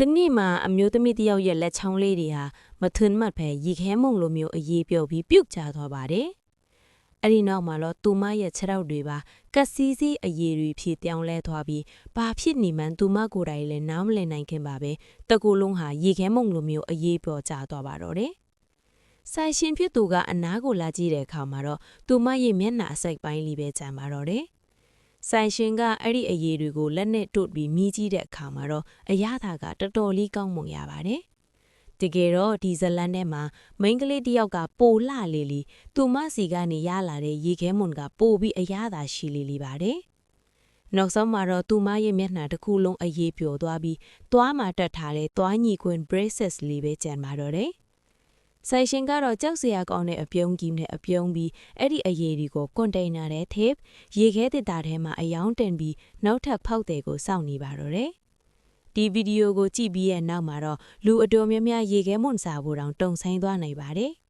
တနေ့မှာအမျိုးသမီးတယောက်ရဲ့လက်ချောင်းလေးတွေဟာမထွန်းမတ်ဖဲရေခဲမုံလိုမျိုးအရေးပြောပြီးပြုတ်ကျသွားပါတယ်။အဲ့ဒီနောက်မှာတော့သူမရဲ့ခြေထောက်တွေပါကက်စီးစီးအရေးတွေဖြစ်ပြောင်းလဲသွားပြီးဘာဖြစ်နေမှန်းသူမကိုယ်တိုင်လည်းနားမလည်နိုင်ခင်ပါပဲတကူလုံးဟာရေခဲမုံလိုမျိုးအရေးပြောကျသွားပါတော့တယ်။ဆိုင်ရှင်ဖြစ်သူကအနားကိုလာကြည့်တဲ့အခါမှာတော့သူမရဲ့မျက်နှာအစိပ်ပိုင်းလေးပဲကျန်ပါတော့တယ်။ဆိုင်ရှင်ကအဲ့ဒီအရေးတွေကိုလက်နဲ့တို့ပြီးမြည်ကြည့်တဲ့အခါမှာတော့အရသာကတော်တော်လေးကောင်းမွန်ရပါတယ်။တကယ်တော့ဒီဇလန်ထဲမှာမိန်းကလေးတယောက်ကပိုလှလေးလီသူမစီကနေရလာတဲ့ရေခဲမွန်ကပိုပြီးအရသာရှိလေးပါတယ်။နောက်ဆုံးမှာတော့သူမရဲ့မျက်နှာတစ်ခုလုံးအရေးပျော်သွားပြီးသွားမှာတက်ထားတဲ့သွားညီခွင် braces လေးပဲကျန်ပါတော့တယ်။ဆိုင်ရှင်ကတော့ကြောက်စရာကောင်းတဲ့အပြုံးကြီးနဲ့အပြုံးပြီးအဲ့ဒီအရေးတွေကိုကွန်တိန်နာထဲထည့်ရေခဲတစ်တာထဲမှာအယောင်တင်ပြီးနောက်ထပ်ဖောက်တယ်ကိုစောင့်နေပါတော့တယ်။ဒီဗီဒီယိုကိုကြည့်ပြီးရဲ့နောက်မှာတော့လူအတော်များများရေခဲမွန်စာဖို့တောင်တုံဆိုင်သွားနိုင်ပါတယ်။